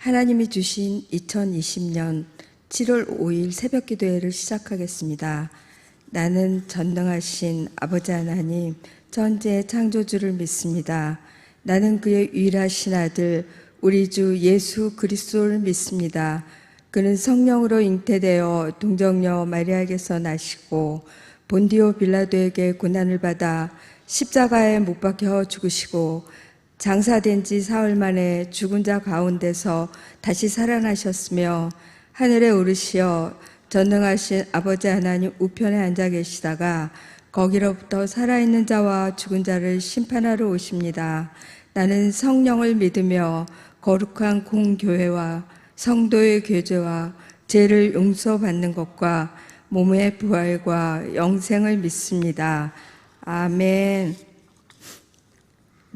하나님이 주신 2020년 7월 5일 새벽 기도회를 시작하겠습니다. 나는 전능하신 아버지 하나님, 천지의 창조주를 믿습니다. 나는 그의 유일하신 아들, 우리 주 예수 그리스도를 믿습니다. 그는 성령으로 잉태되어 동정녀 마리아에게서 나시고 본디오 빌라도에게 고난을 받아 십자가에 못 박혀 죽으시고 장사된 지 사흘 만에 죽은 자 가운데서 다시 살아나셨으며 하늘에 오르시어 전능하신 아버지 하나님 우편에 앉아 계시다가 거기로부터 살아있는 자와 죽은 자를 심판하러 오십니다. 나는 성령을 믿으며 거룩한 공교회와 성도의 교제와 죄를 용서받는 것과 몸의 부활과 영생을 믿습니다. 아멘.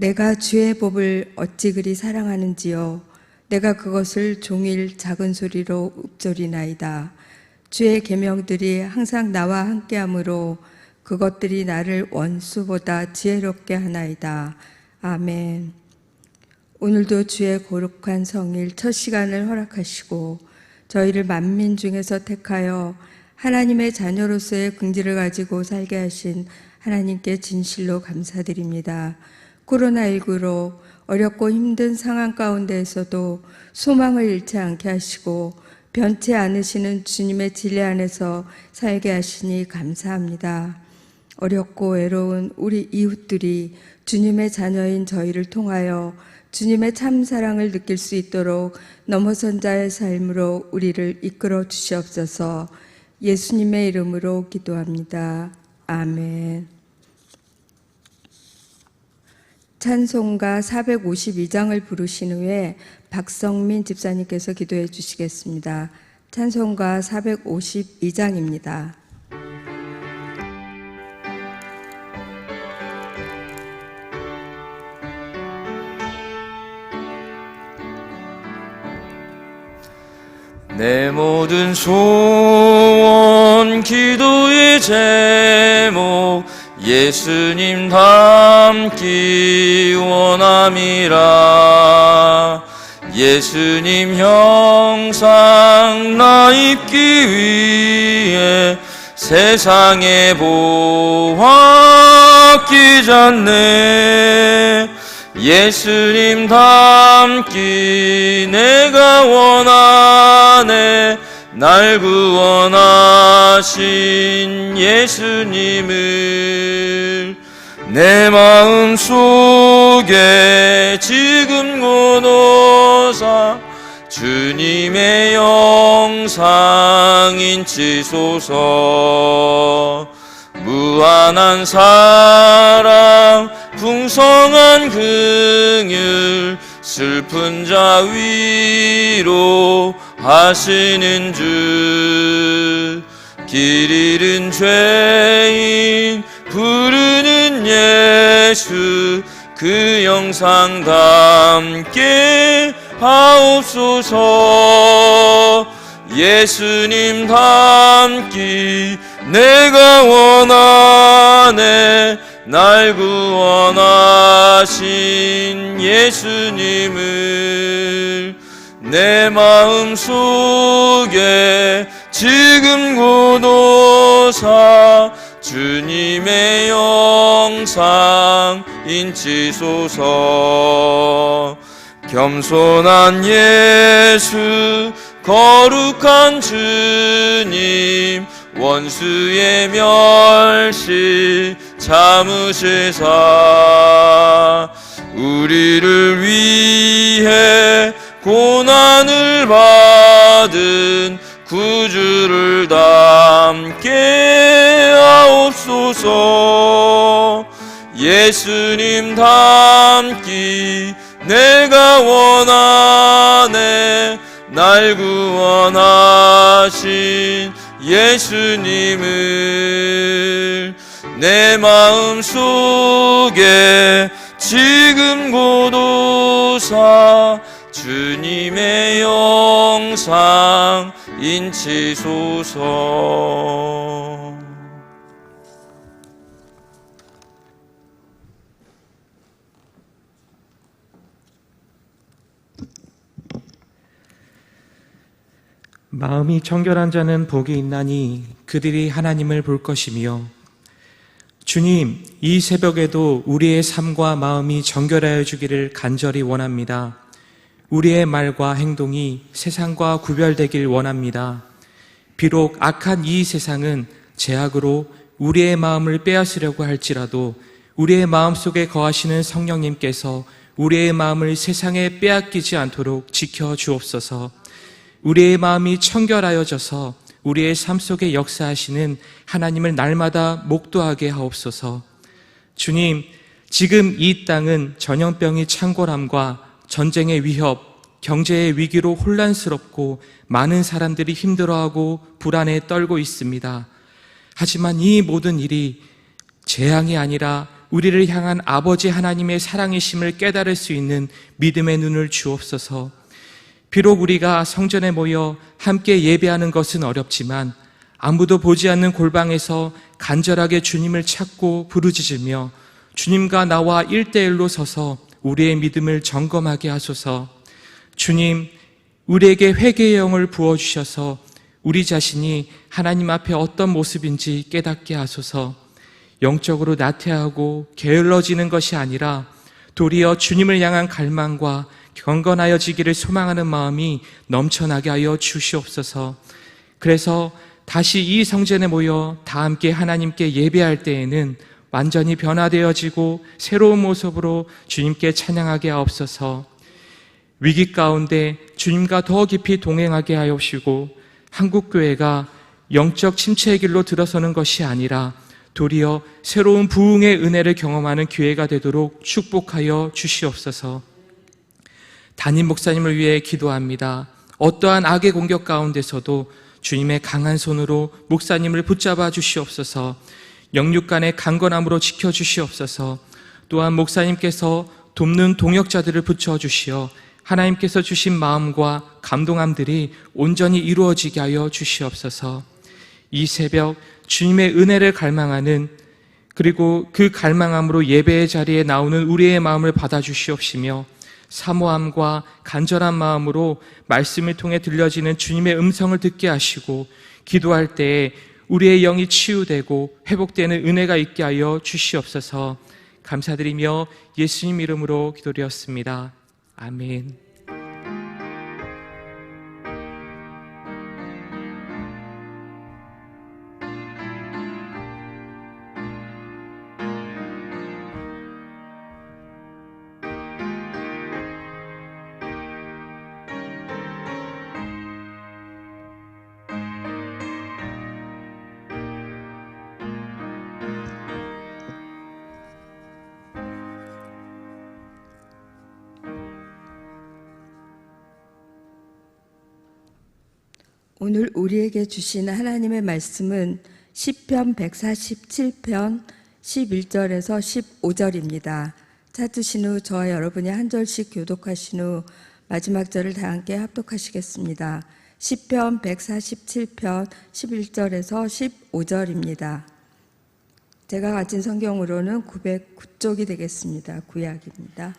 내가 주의 법을 어찌 그리 사랑하는지요. 내가 그것을 종일 작은 소리로 읊조리나이다. 주의 계명들이 항상 나와 함께하므로 그것들이 나를 원수보다 지혜롭게 하나이다. 아멘. 오늘도 주의 거룩한 성일 첫 시간을 허락하시고 저희를 만민 중에서 택하여 하나님의 자녀로서의 긍지를 가지고 살게 하신 하나님께 진실로 감사드립니다. 코로나19로 어렵고 힘든 상황 가운데에서도 소망을 잃지 않게 하시고 변치 않으시는 주님의 진리 안에서 살게 하시니 감사합니다. 어렵고 외로운 우리 이웃들이 주님의 자녀인 저희를 통하여 주님의 참 사랑을 느낄 수 있도록 넘어선 자의 삶으로 우리를 이끌어 주시옵소서. 예수님의 이름으로 기도합니다. 아멘. 찬송가 452장을 부르신 후에 박성민 집사님께서 기도해 주시겠습니다. 찬송가 452장입니다. 내 모든 소원 기도의 제목 예수님 닮기 원함이라. 예수님 형상 나 입기 위해 세상에 보아 끼잖네. 예수님 닮기 내가 원하네. 날 구원하신 예수님을 내 마음 속에 지금 고노사 주님의 영상 인치소서. 무한한 사랑 풍성한 긍휼 슬픈 자 위로 하시는 주. 길 잃은 죄인 부르는 예수 그 영상 담게 하옵소서. 예수님 닮기 내가 원하네. 날 구원하신 예수님을 내 마음 속에 지금 고노사 주님의 영상 인치소서. 겸손한 예수 거룩한 주님 원수의 멸시 참으시사 우리를 위해 고난을 받은 구주를 닮게 하옵소서. 예수님 닮기 내가 원하네. 날 구원하신 예수님을 내 마음 속에 지금 고도사 주님의 영상 인치소서. 마음이 정결한 자는 복이 있나니 그들이 하나님을 볼 것이며, 주님, 이 새벽에도 우리의 삶과 마음이 정결하여 주기를 간절히 원합니다. 우리의 말과 행동이 세상과 구별되길 원합니다. 비록 악한 이 세상은 죄악으로 우리의 마음을 빼앗으려고 할지라도 우리의 마음속에 거하시는 성령님께서 우리의 마음을 세상에 빼앗기지 않도록 지켜주옵소서. 우리의 마음이 청결하여져서 우리의 삶 속에 역사하시는 하나님을 날마다 목도하게 하옵소서. 주님, 지금 이 땅은 전염병이 창궐함과 전쟁의 위협, 경제의 위기로 혼란스럽고 많은 사람들이 힘들어하고 불안에 떨고 있습니다. 하지만 이 모든 일이 재앙이 아니라 우리를 향한 아버지 하나님의 사랑이심을 깨달을 수 있는 믿음의 눈을 주옵소서. 비록 우리가 성전에 모여 함께 예배하는 것은 어렵지만 아무도 보지 않는 골방에서 간절하게 주님을 찾고 부르짖으며 주님과 나와 1대1로 서서 우리의 믿음을 점검하게 하소서. 주님, 우리에게 회개의 영을 부어주셔서 우리 자신이 하나님 앞에 어떤 모습인지 깨닫게 하소서. 영적으로 나태하고 게을러지는 것이 아니라 도리어 주님을 향한 갈망과 경건하여지기를 소망하는 마음이 넘쳐나게 하여 주시옵소서. 그래서 다시 이 성전에 모여 다 함께 하나님께 예배할 때에는 완전히 변화되어지고 새로운 모습으로 주님께 찬양하게 하옵소서. 위기 가운데 주님과 더 깊이 동행하게 하옵시고 한국교회가 영적 침체의 길로 들어서는 것이 아니라 도리어 새로운 부흥의 은혜를 경험하는 교회가 되도록 축복하여 주시옵소서. 담임 목사님을 위해 기도합니다. 어떠한 악의 공격 가운데서도 주님의 강한 손으로 목사님을 붙잡아 주시옵소서. 영육간의 강건함으로 지켜주시옵소서. 또한 목사님께서 돕는 동역자들을 붙여주시어 하나님께서 주신 마음과 감동함들이 온전히 이루어지게 하여 주시옵소서. 이 새벽 주님의 은혜를 갈망하는, 그리고 그 갈망함으로 예배의 자리에 나오는 우리의 마음을 받아주시옵시며 사모함과 간절한 마음으로 말씀을 통해 들려지는 주님의 음성을 듣게 하시고 기도할 때에 우리의 영이 치유되고 회복되는 은혜가 있게 하여 주시옵소서. 감사드리며 예수님 이름으로 기도드렸습니다. 아멘. 오늘 우리에게 주신 하나님의 말씀은 시편 147편 11절에서 15절입니다. 찾으신 후 저와 여러분이 한 절씩 교독하신 후 마지막 절을 다 함께 합독하시겠습니다. 시편 147편 11절에서 15절입니다. 제가 가진 성경으로는 909쪽이 되겠습니다. 구약입니다.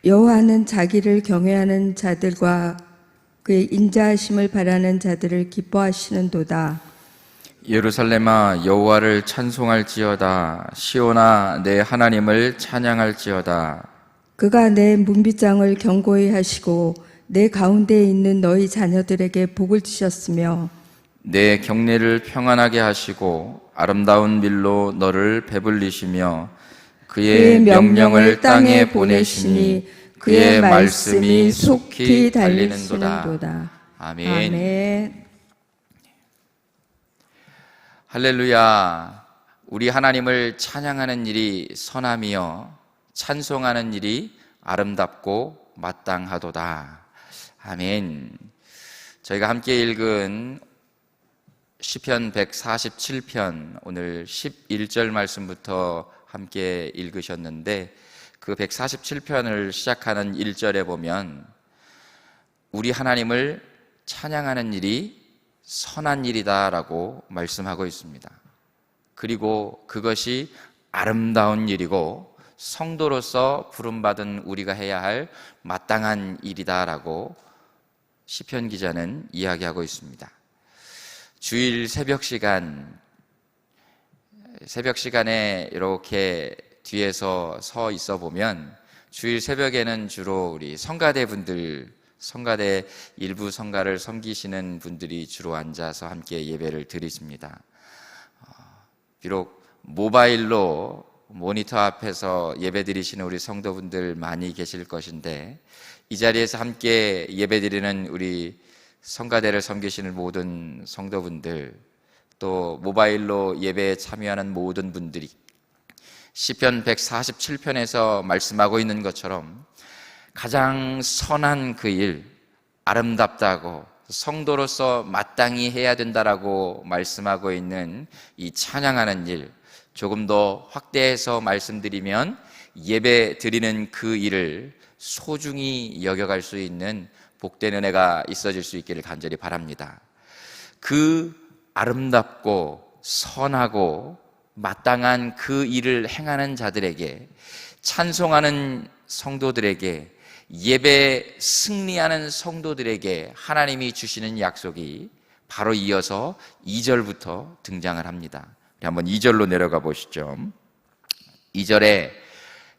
여호와는 자기를 경외하는 자들과 그의 인자하심을 바라는 자들을 기뻐하시는도다. 예루살렘아 여호와를 찬송할지어다. 시온아 내 하나님을 찬양할지어다. 그가 내 문빗장을 견고히 하시고 내 가운데에 있는 너희 자녀들에게 복을 주셨으며 내 경내를 평안하게 하시고 아름다운 밀로 너를 배불리시며 그의 명령을 땅에 보내시니 그의 말씀이 속히 달리는도다. 아멘. 아멘. 할렐루야. 우리 하나님을 찬양하는 일이 선함이요 찬송하는 일이 아름답고 마땅하도다. 아멘. 저희가 함께 읽은 시편 147편 오늘 11절 말씀부터 함께 읽으셨는데 그 147편을 시작하는 1절에 보면 우리 하나님을 찬양하는 일이 선한 일이다라고 말씀하고 있습니다. 그리고 그것이 아름다운 일이고 성도로서 부름받은 우리가 해야 할 마땅한 일이다라고 시편 기자는 이야기하고 있습니다. 주일 새벽 시간에 이렇게 뒤에서 서 있어 보면 주일 새벽에는 주로 우리 성가대 분들, 성가대 일부 성가를 섬기시는 분들이 주로 앉아서 함께 예배를 드리십니다. 비록 모바일로 모니터 앞에서 예배 드리시는 우리 성도분들 많이 계실 것인데, 이 자리에서 함께 예배 드리는 우리 성가대를 섬기시는 모든 성도분들, 또 모바일로 예배에 참여하는 모든 분들이 시편 147편에서 말씀하고 있는 것처럼 가장 선한 그 일, 아름답다고 성도로서 마땅히 해야 된다라고 말씀하고 있는 이 찬양하는 일, 조금 더 확대해서 말씀드리면 예배 드리는 그 일을 소중히 여겨갈 수 있는 복된 은혜가 있어질 수 있기를 간절히 바랍니다. 그 아름답고 선하고 마땅한 그 일을 행하는 자들에게, 찬송하는 성도들에게, 예배 승리하는 성도들에게 하나님이 주시는 약속이 바로 이어서 2절부터 등장을 합니다. 우리 한번 2절로 내려가 보시죠. 2절에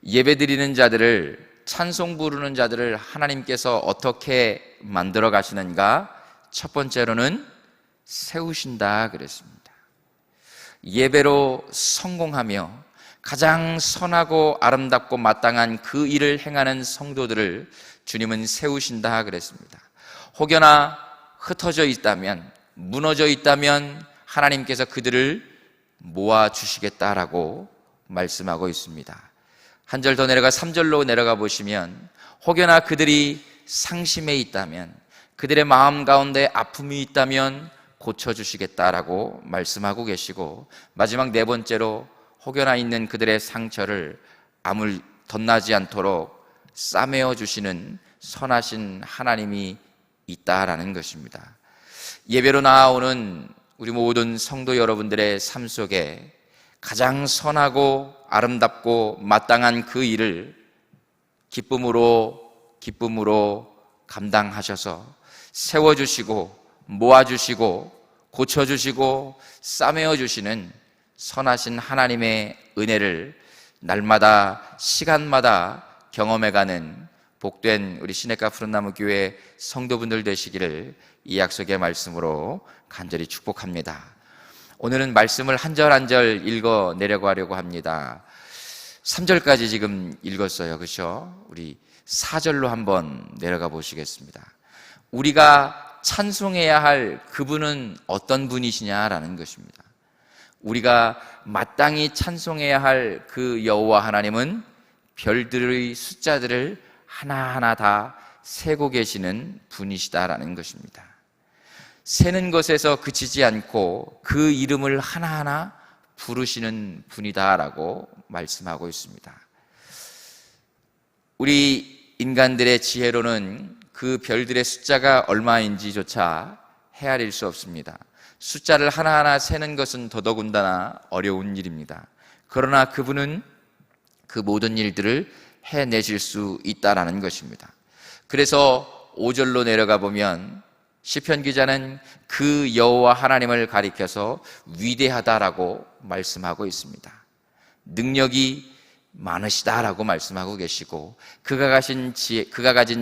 예배 드리는 자들을, 찬송 부르는 자들을 하나님께서 어떻게 만들어 가시는가? 첫 번째로는 세우신다 그랬습니다. 예배로 성공하며 가장 선하고 아름답고 마땅한 그 일을 행하는 성도들을 주님은 세우신다 그랬습니다. 혹여나 흩어져 있다면, 무너져 있다면 하나님께서 그들을 모아주시겠다라고 말씀하고 있습니다. 한 절 더 내려가 3절로 내려가 보시면, 혹여나 그들이 상심해 있다면, 그들의 마음 가운데 아픔이 있다면 고쳐주시겠다라고 말씀하고 계시고, 마지막 네 번째로 혹여나 있는 그들의 상처를 아물 덧나지 않도록 싸매어 주시는 선하신 하나님이 있다라는 것입니다. 예배로 나아오는 우리 모든 성도 여러분들의 삶 속에 가장 선하고 아름답고 마땅한 그 일을 기쁨으로 감당하셔서 세워주시고 모아주시고 고쳐주시고 싸매어주시는 선하신 하나님의 은혜를 날마다 시간마다 경험해가는 복된 우리 시냇가 푸른나무 교회 성도분들 되시기를 이 약속의 말씀으로 간절히 축복합니다. 오늘은 말씀을 한 절 한 절 읽어 내려가려고 합니다. 3절까지 지금 읽었어요. 그렇죠? 우리 4절로 한번 내려가 보시겠습니다. 우리가 찬송해야 할 그분은 어떤 분이시냐라는 것입니다. 우리가 마땅히 찬송해야 할 그 여호와 하나님은 별들의 숫자들을 하나하나 다 세고 계시는 분이시다라는 것입니다. 세는 것에서 그치지 않고 그 이름을 하나하나 부르시는 분이다라고 말씀하고 있습니다. 우리 인간들의 지혜로는 그 별들의 숫자가 얼마인지조차 헤아릴 수 없습니다. 숫자를 하나하나 세는 것은 더더군다나 어려운 일입니다. 그러나 그분은 그 모든 일들을 해내실 수 있다라는 것입니다. 그래서 5절로 내려가 보면 시편 기자는 그 여호와 하나님을 가리켜서 위대하다라고 말씀하고 있습니다. 능력이 많으시다라고 말씀하고 계시고, 그가 가진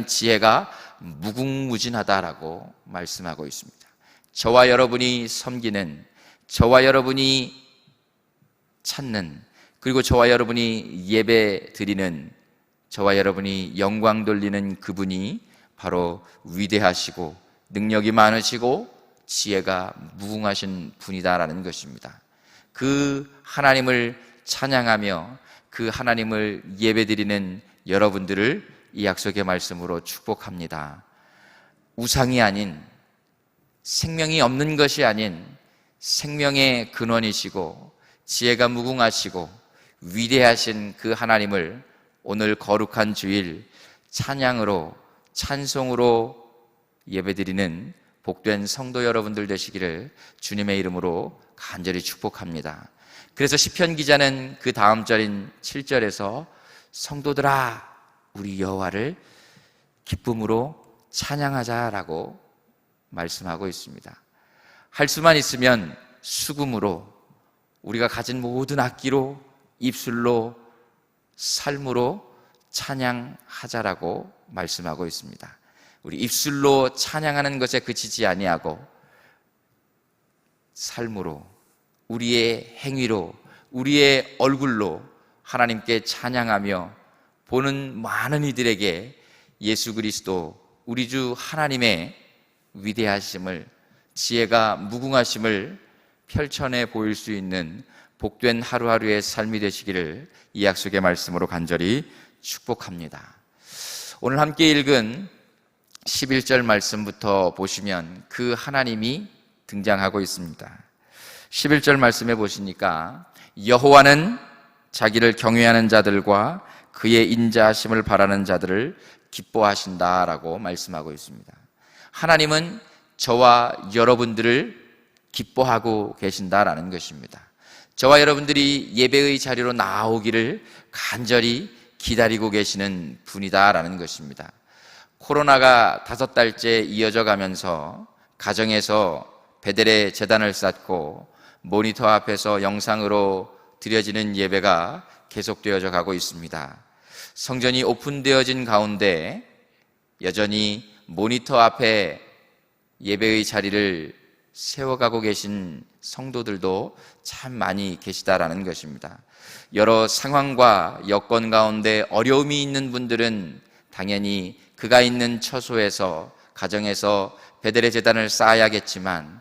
지혜가 무궁무진하다라고 말씀하고 있습니다. 저와 여러분이 섬기는, 저와 여러분이 찾는, 그리고 저와 여러분이 예배 드리는, 저와 여러분이 영광 돌리는 그분이 바로 위대하시고 능력이 많으시고 지혜가 무궁하신 분이다라는 것입니다. 그 하나님을 찬양하며 그 하나님을 예배드리는 여러분들을 이 약속의 말씀으로 축복합니다. 우상이 아닌, 생명이 없는 것이 아닌 생명의 근원이시고 지혜가 무궁하시고 위대하신 그 하나님을 오늘 거룩한 주일 찬양으로, 찬송으로 예배드리는 복된 성도 여러분들 되시기를 주님의 이름으로 간절히 축복합니다. 그래서 시편 기자는 그 다음 절인 7절에서 성도들아, 우리 여호와를 기쁨으로 찬양하자라고 말씀하고 있습니다. 할 수만 있으면 수금으로, 우리가 가진 모든 악기로, 입술로, 삶으로 찬양하자라고 말씀하고 있습니다. 우리 입술로 찬양하는 것에 그치지 아니하고 삶으로, 우리의 행위로, 우리의 얼굴로 하나님께 찬양하며 보는 많은 이들에게 예수 그리스도 우리 주 하나님의 위대하심을, 지혜가 무궁하심을 펼쳐내 보일 수 있는 복된 하루하루의 삶이 되시기를 이 약속의 말씀으로 간절히 축복합니다. 오늘 함께 읽은 11절 말씀부터 보시면 그 하나님이 등장하고 있습니다. 11절 말씀에 보시니까 여호와는 자기를 경외하는 자들과 그의 인자하심을 바라는 자들을 기뻐하신다라고 말씀하고 있습니다. 하나님은 저와 여러분들을 기뻐하고 계신다라는 것입니다. 저와 여러분들이 예배의 자리로 나오기를 간절히 기다리고 계시는 분이다라는 것입니다. 코로나가 5달째 이어져 가면서 가정에서 베델의 제단을 쌓고 모니터 앞에서 영상으로 드려지는 예배가 계속되어져 가고 있습니다. 성전이 오픈되어진 가운데 여전히 모니터 앞에 예배의 자리를 세워가고 계신 성도들도 참 많이 계시다라는 것입니다. 여러 상황과 여건 가운데 어려움이 있는 분들은 당연히 그가 있는 처소에서, 가정에서 베델의 제단을 쌓아야겠지만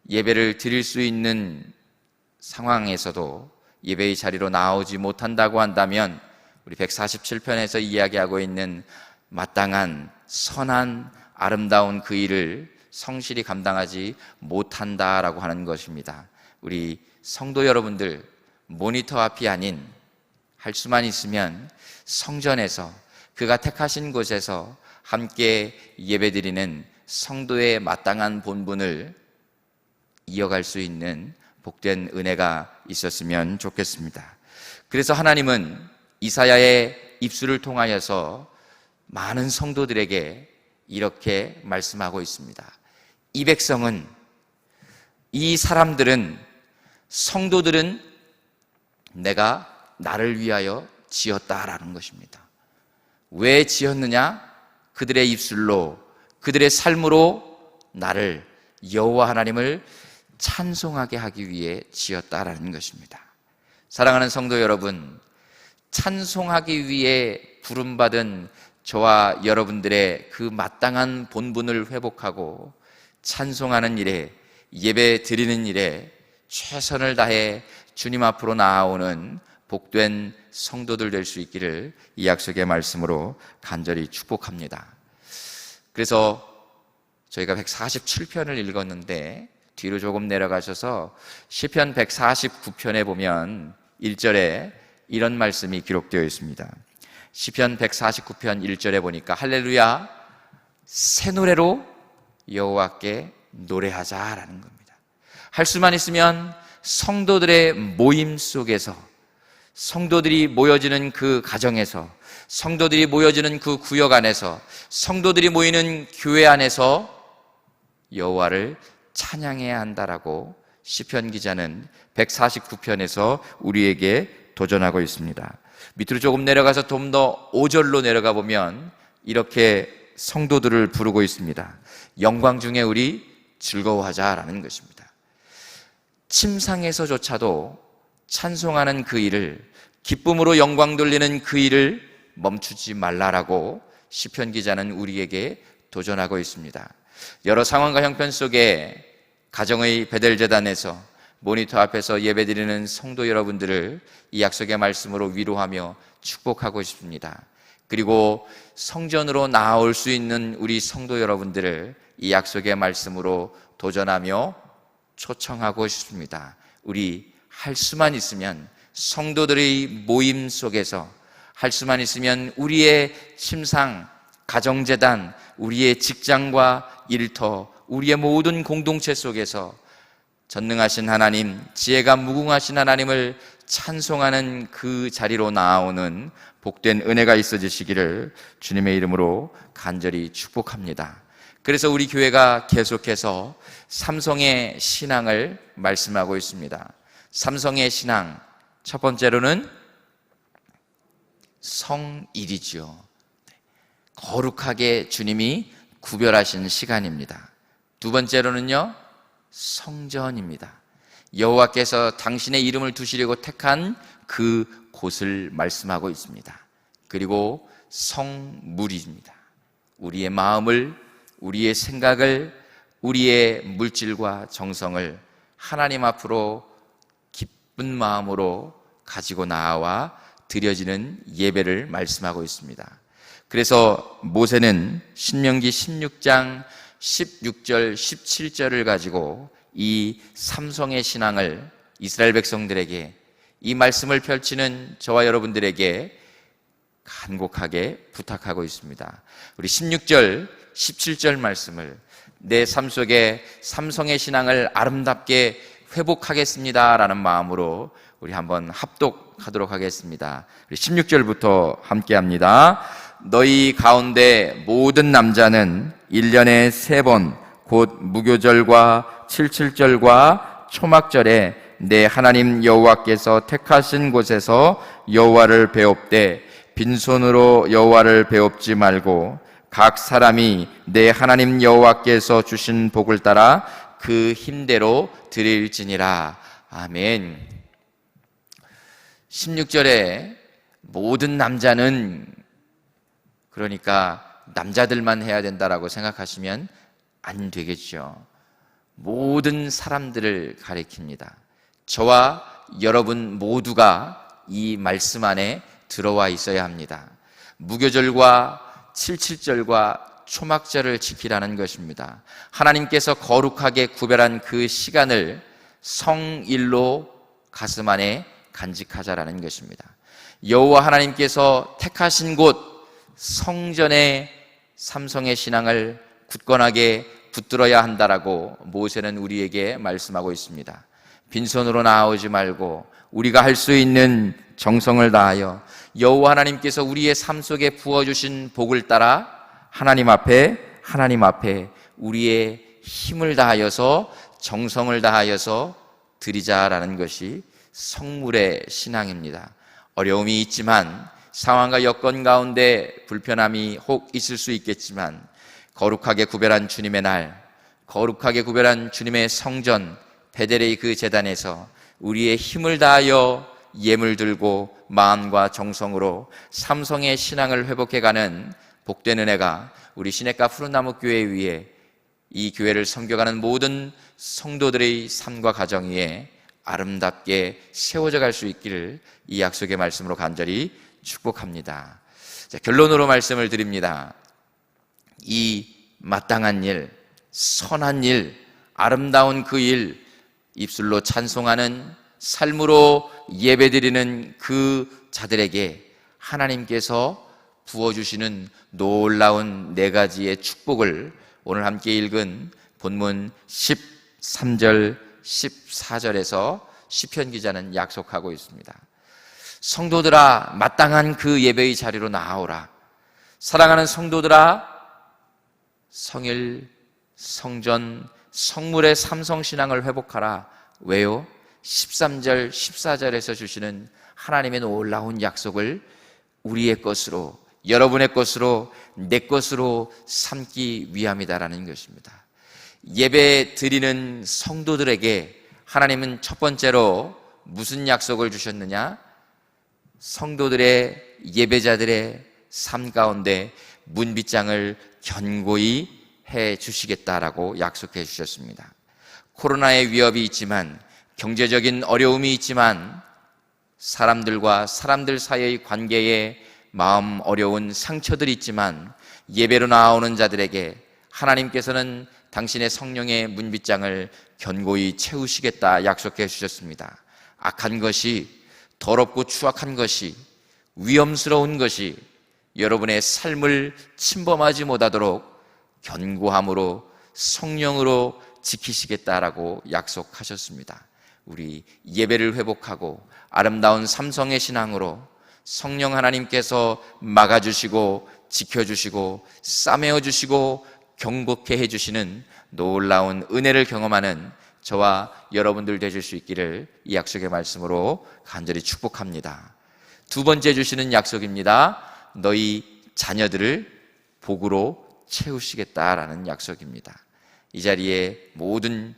예배를 드릴 수 있는 상황에서도 예배의 자리로 나오지 못한다고 한다면 우리 147편에서 이야기하고 있는 마땅한 선한 아름다운 그 일을 성실히 감당하지 못한다라고 하는 것입니다. 우리 성도 여러분들, 모니터 앞이 아닌 할 수만 있으면 성전에서, 그가 택하신 곳에서 함께 예배드리는 성도의 마땅한 본분을 이어갈 수 있는 복된 은혜가 있었으면 좋겠습니다. 그래서 하나님은 이사야의 입술을 통하여서 많은 성도들에게 이렇게 말씀하고 있습니다. 이 백성은, 이 사람들은, 성도들은 내가 나를 위하여 지었다라는 것입니다. 왜 지었느냐? 그들의 입술로, 그들의 삶으로 나를, 여호와 하나님을 찬송하게 하기 위해 지었다라는 것입니다. 사랑하는 성도 여러분, 찬송하기 위해 부름받은 저와 여러분들의 그 마땅한 본분을 회복하고 찬송하는 일에, 예배 드리는 일에 최선을 다해 주님 앞으로 나아오는 복된 성도들 될 수 있기를 이 약속의 말씀으로 간절히 축복합니다. 그래서 저희가 147편을 읽었는데 뒤로 조금 내려가셔서 시편 149편에 보면 1절에 이런 말씀이 기록되어 있습니다. 시편 149편 1절에 보니까 할렐루야, 새 노래로 여호와께 노래하자라는 겁니다. 할 수만 있으면 성도들의 모임 속에서, 성도들이 모여지는 그 가정에서, 성도들이 모여지는 그 구역 안에서, 성도들이 모이는 교회 안에서 여호와를 찬양해야 한다라고 시편 기자는 149편에서 우리에게 도전하고 있습니다. 밑으로 조금 내려가서 좀 더 5절로 내려가 보면 이렇게 성도들을 부르고 있습니다. 영광 중에 우리 즐거워하자라는 것입니다. 침상에서조차도 찬송하는 그 일을, 기쁨으로 영광 돌리는 그 일을 멈추지 말라라고 시편 기자는 우리에게 도전하고 있습니다. 여러 상황과 형편 속에 가정의 베델 제단에서, 모니터 앞에서 예배드리는 성도 여러분들을 이 약속의 말씀으로 위로하며 축복하고 싶습니다. 그리고 성전으로 나아올 수 있는 우리 성도 여러분들을 이 약속의 말씀으로 도전하며 초청하고 싶습니다. 우리 할 수만 있으면 성도들의 모임 속에서, 할 수만 있으면 우리의 침상, 가정재단, 우리의 직장과 일터, 우리의 모든 공동체 속에서 전능하신 하나님, 지혜가 무궁하신 하나님을 찬송하는 그 자리로 나오는 복된 은혜가 있어지시기를 주님의 이름으로 간절히 축복합니다. 그래서 우리 교회가 계속해서 삼성의 신앙을 말씀하고 있습니다. 삼성의 신앙, 첫 번째로는 성일이죠. 거룩하게 주님이 구별하신 시간입니다. 두 번째로는요, 성전입니다. 여호와께서 당신의 이름을 두시려고 택한 그 곳을 말씀하고 있습니다. 그리고 성물입니다. 우리의 마음을, 우리의 생각을, 우리의 물질과 정성을 하나님 앞으로 기쁜 마음으로 가지고 나와 드려지는 예배를 말씀하고 있습니다. 그래서 모세는 신명기 16장 16절, 17절을 가지고 이 삼성의 신앙을 이스라엘 백성들에게, 이 말씀을 펼치는 저와 여러분들에게 간곡하게 부탁하고 있습니다. 우리 16절, 17절 말씀을 내 삶 속에 삼성의 신앙을 아름답게 회복하겠습니다 라는 마음으로 우리 한번 합독하도록 하겠습니다. 우리 16절부터 함께 합니다. 너희 가운데 모든 남자는 1년에 3번 곧 무교절과 77절과 초막절에 내 하나님 여호와께서 택하신 곳에서 여호와를 배웁되 빈손으로 여호와를 배웁지 말고 각 사람이 내 하나님 여호와께서 주신 복을 따라 그 힘대로 드릴지니라. 아멘. 16절에 모든 남자는, 그러니까 남자들만 해야 된다라고 생각하시면 안 되겠죠. 모든 사람들을 가리킵니다. 저와 여러분 모두가 이 말씀 안에 들어와 있어야 합니다. 무교절과 77절과 초막절을 지키라는 것입니다. 하나님께서 거룩하게 구별한 그 시간을 성일로 가슴 안에 간직하자라는 것입니다. 여호와 하나님께서 택하신 곳 성전의 삼성의 신앙을 굳건하게 붙들어야 한다라고 모세는 우리에게 말씀하고 있습니다. 빈손으로 나오지 말고 우리가 할 수 있는 정성을 다하여 여호와 하나님께서 우리의 삶 속에 부어주신 복을 따라 하나님 앞에 우리의 힘을 다하여서 정성을 다하여서 드리자라는 것이 성물의 신앙입니다. 어려움이 있지만, 상황과 여건 가운데 불편함이 혹 있을 수 있겠지만, 거룩하게 구별한 주님의 날, 거룩하게 구별한 주님의 성전 베델의 그 제단에서 우리의 힘을 다하여 예물 들고 마음과 정성으로 삼성의 신앙을 회복해가는 복된 은혜가 우리 시냇가 푸른나무 교회 위에, 이 교회를 섬겨가는 모든 성도들의 삶과 가정 위에 아름답게 세워져 갈 수 있기를 이 약속의 말씀으로 간절히 축복합니다. 자, 결론으로 말씀을 드립니다. 이 마땅한 일, 선한 일, 아름다운 그 일, 입술로 찬송하는, 삶으로 예배드리는 그 자들에게 하나님께서 부어주시는 놀라운 4가지의 축복을 오늘 함께 읽은 본문 13절, 14절에서 시편 기자는 약속하고 있습니다. 성도들아, 마땅한 그 예배의 자리로 나아오라. 사랑하는 성도들아, 성일, 성전, 성물의 삼성신앙을 회복하라. 왜요? 13절, 14절에서 주시는 하나님의 놀라운 약속을 우리의 것으로, 여러분의 것으로, 내 것으로 삼기 위함이다라는 것입니다. 예배 드리는 성도들에게 하나님은 첫 번째로 무슨 약속을 주셨느냐? 성도들의, 예배자들의 삶 가운데 문빗장을 견고히 해 주시겠다라고 약속해 주셨습니다. 코로나의 위협이 있지만, 경제적인 어려움이 있지만, 사람들과 사람들 사이의 관계에 마음 어려운 상처들이 있지만, 예배로 나오는 자들에게 하나님께서는 당신의 성령의 문빗장을 견고히 채우시겠다 약속해 주셨습니다. 악한 것이, 더럽고 추악한 것이, 위험스러운 것이 여러분의 삶을 침범하지 못하도록 견고함으로, 성령으로 지키시겠다라고 약속하셨습니다. 우리 예배를 회복하고 아름다운 삼성의 신앙으로 성령 하나님께서 막아주시고 지켜주시고 싸매어주시고 경고케 해주시는 놀라운 은혜를 경험하는 저와 여러분들 되실 수 있기를 이 약속의 말씀으로 간절히 축복합니다. 두 번째 주시는 약속입니다. 너희 자녀들을 복으로 채우시겠다라는 약속입니다. 이 자리에 모든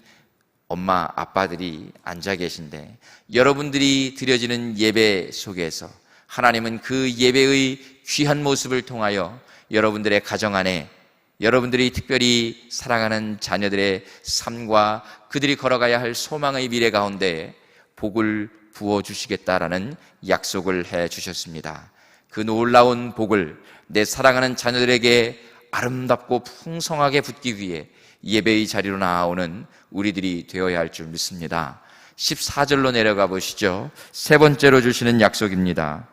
엄마, 아빠들이 앉아 계신데 여러분들이 드려지는 예배 속에서 하나님은 그 예배의 귀한 모습을 통하여 여러분들의 가정 안에 여러분들이 특별히 사랑하는 자녀들의 삶과 그들이 걸어가야 할 소망의 미래 가운데 복을 부어주시겠다라는 약속을 해 주셨습니다. 그 놀라운 복을 내 사랑하는 자녀들에게 아름답고 풍성하게 붓기 위해 예배의 자리로 나아오는 우리들이 되어야 할 줄 믿습니다. 14절로 내려가 보시죠. 세 번째로 주시는 약속입니다.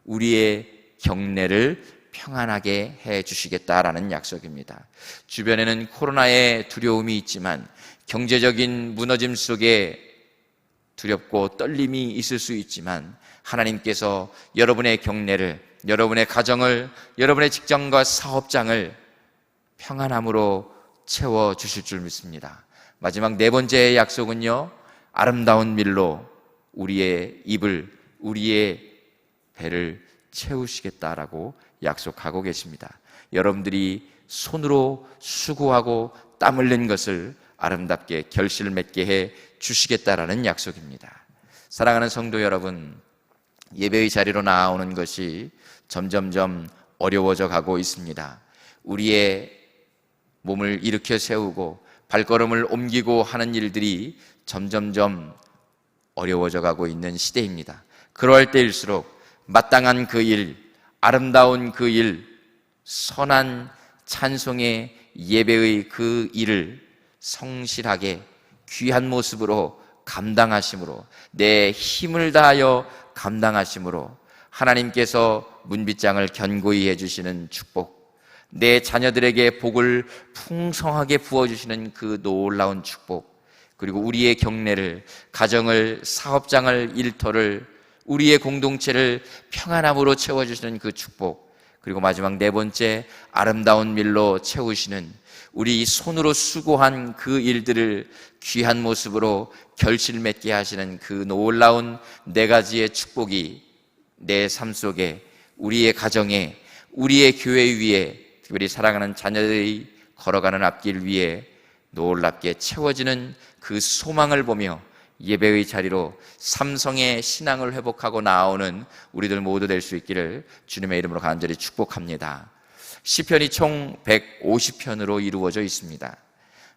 우리의 경내를 평안하게 해 주시겠다라는 약속입니다. 주변에는 코로나의 두려움이 있지만 경제적인 무너짐 속에 두렵고 떨림이 있을 수 있지만 하나님께서 여러분의 경내를, 여러분의 가정을, 여러분의 직장과 사업장을 평안함으로 채워주실 줄 믿습니다. 마지막 네 번째의 약속은요, 아름다운 밀로 우리의 입을, 우리의 배를 채우시겠다라고 약속하고 계십니다. 여러분들이 손으로 수고하고 땀 흘린 것을 아름답게 결실을 맺게 해 주시겠다라는 약속입니다. 사랑하는 성도 여러분, 예배의 자리로 나아오는 것이 점점점 어려워져 가고 있습니다. 우리의 몸을 일으켜 세우고 발걸음을 옮기고 하는 일들이 점점점 어려워져 가고 있는 시대입니다. 그럴 때일수록 마땅한 그 일, 아름다운 그 일, 선한 찬송의 예배의 그 일을 성실하게 귀한 모습으로 감당하심으로, 내 힘을 다하여 감당하심으로 하나님께서 문빗장을 견고히 해주시는 축복, 내 자녀들에게 복을 풍성하게 부어주시는 그 놀라운 축복, 그리고 우리의 경내를, 가정을, 사업장을, 일터를, 우리의 공동체를 평안함으로 채워주시는 그 축복, 그리고 마지막 네 번째, 아름다운 밀로 채우시는 우리 손으로 수고한 그 일들을 귀한 모습으로 결실 맺게 하시는 그 놀라운 네 가지의 축복이 내 삶 속에, 우리의 가정에, 우리의 교회 위에, 특별히 사랑하는 자녀들이 걸어가는 앞길 위에 놀랍게 채워지는 그 소망을 보며 예배의 자리로 삼성의 신앙을 회복하고 나아오는 우리들 모두 될 수 있기를 주님의 이름으로 간절히 축복합니다. 시편이 총 150편으로 이루어져 있습니다.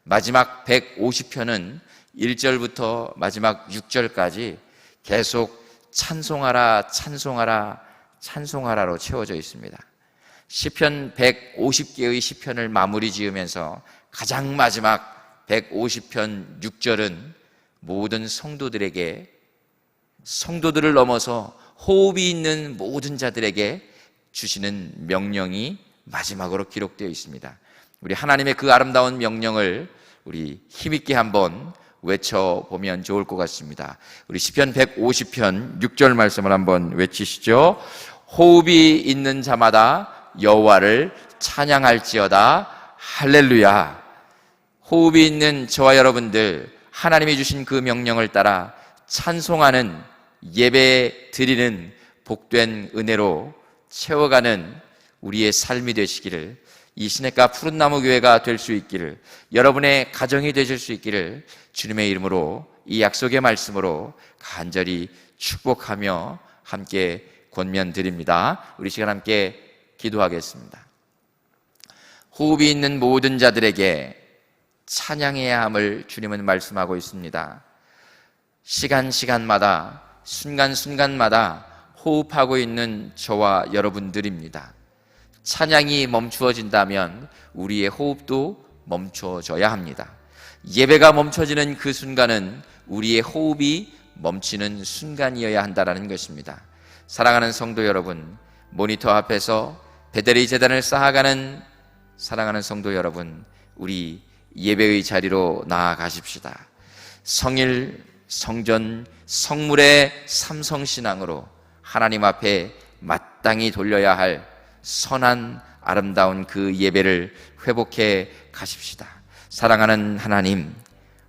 마지막 150편은 1절부터 마지막 6절까지 계속 찬송하라, 찬송하라, 찬송하라로 채워져 있습니다. 시편 150개의 시편을 마무리 지으면서 가장 마지막 150편 6절은 모든 성도들에게, 성도들을 넘어서 호흡이 있는 모든 자들에게 주시는 명령이 마지막으로 기록되어 있습니다. 우리 하나님의 그 아름다운 명령을 우리 힘있게 한번 외쳐보면 좋을 것 같습니다. 우리 시편 150편 6절 말씀을 한번 외치시죠. 호흡이 있는 자마다 여호와를 찬양할지어다. 할렐루야. 호흡이 있는 저와 여러분들, 하나님이 주신 그 명령을 따라 찬송하는, 예배 드리는 복된 은혜로 채워가는 우리의 삶이 되시기를, 이 시냇가 푸른나무 교회가 될 수 있기를, 여러분의 가정이 되실 수 있기를 주님의 이름으로, 이 약속의 말씀으로 간절히 축복하며 함께 권면드립니다. 우리 시간 함께 기도하겠습니다. 호흡이 있는 모든 자들에게 찬양해야 함을 주님은 말씀하고 있습니다. 시간마다, 순간순간마다 호흡하고 있는 저와 여러분들입니다. 찬양이 멈추어진다면 우리의 호흡도 멈춰져야 합니다. 예배가 멈춰지는 그 순간은 우리의 호흡이 멈추는 순간이어야 한다는 것입니다. 사랑하는 성도 여러분, 모니터 앞에서 베델리 제단을 쌓아가는 사랑하는 성도 여러분, 우리 예배의 자리로 나아가십시다. 성일 성전, 성물의 삼성신앙으로 하나님 앞에 마땅히 돌려야 할 선한 아름다운 그 예배를 회복해 가십시다. 사랑하는 하나님,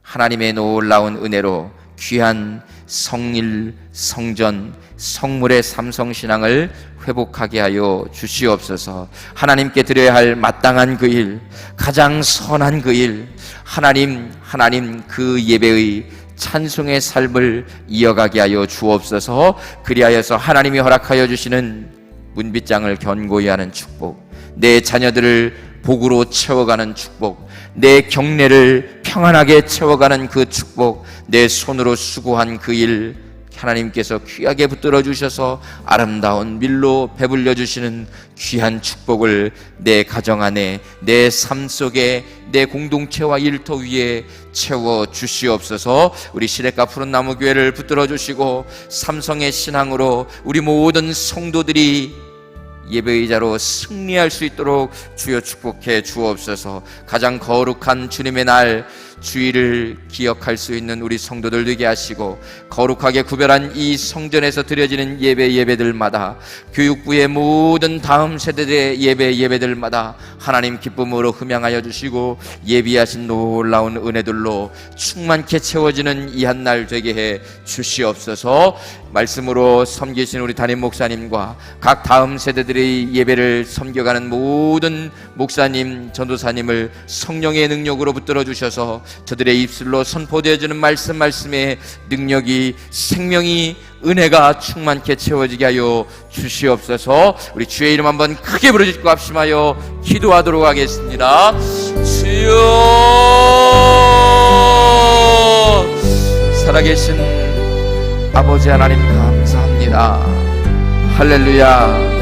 하나님의 놀라운 은혜로 귀한 성일, 성전, 성물의 삼성신앙을 회복하게 하여 주시옵소서. 하나님께 드려야 할 마땅한 그 일, 가장 선한 그 일, 하나님 그 예배의 찬송의 삶을 이어가게 하여 주옵소서. 그리하여서 하나님이 허락하여 주시는 문빗장을 견고히 하는 축복, 내 자녀들을 복으로 채워가는 축복, 내 경례를 평안하게 채워가는 그 축복, 내 손으로 수고한 그 일 하나님께서 귀하게 붙들어 주셔서 아름다운 밀로 배불려 주시는 귀한 축복을 내 가정 안에, 내 삶 속에, 내 공동체와 일터 위에 채워 주시옵소서. 우리 시냇가 푸른 나무 교회를 붙들어 주시고 삼성의 신앙으로 우리 모든 성도들이 예배의자로 승리할 수 있도록 주여 축복해 주옵소서. 가장 거룩한 주님의 날 주일을 기억할 수 있는 우리 성도들 되게 하시고, 거룩하게 구별한 이 성전에서 드려지는 예배들마다, 교육부의 모든 다음 세대들의 예배들마다 하나님 기쁨으로 흠양하여 주시고 예비하신 놀라운 은혜들로 충만케 채워지는 이 한 날 되게 해 주시옵소서. 말씀으로 섬기신 우리 담임 목사님과 각 다음 세대들의 예배를 섬겨가는 모든 목사님, 전도사님을 성령의 능력으로 붙들어 주셔서 저들의 입술로 선포되어지는 말씀의 능력이, 생명이, 은혜가 충만케 채워지게 하여 주시옵소서. 우리 주의 이름 한번 크게 부르짖고 합심하여 기도하도록 하겠습니다. 주여, 살아계신 아버지 하나님 감사합니다. 할렐루야.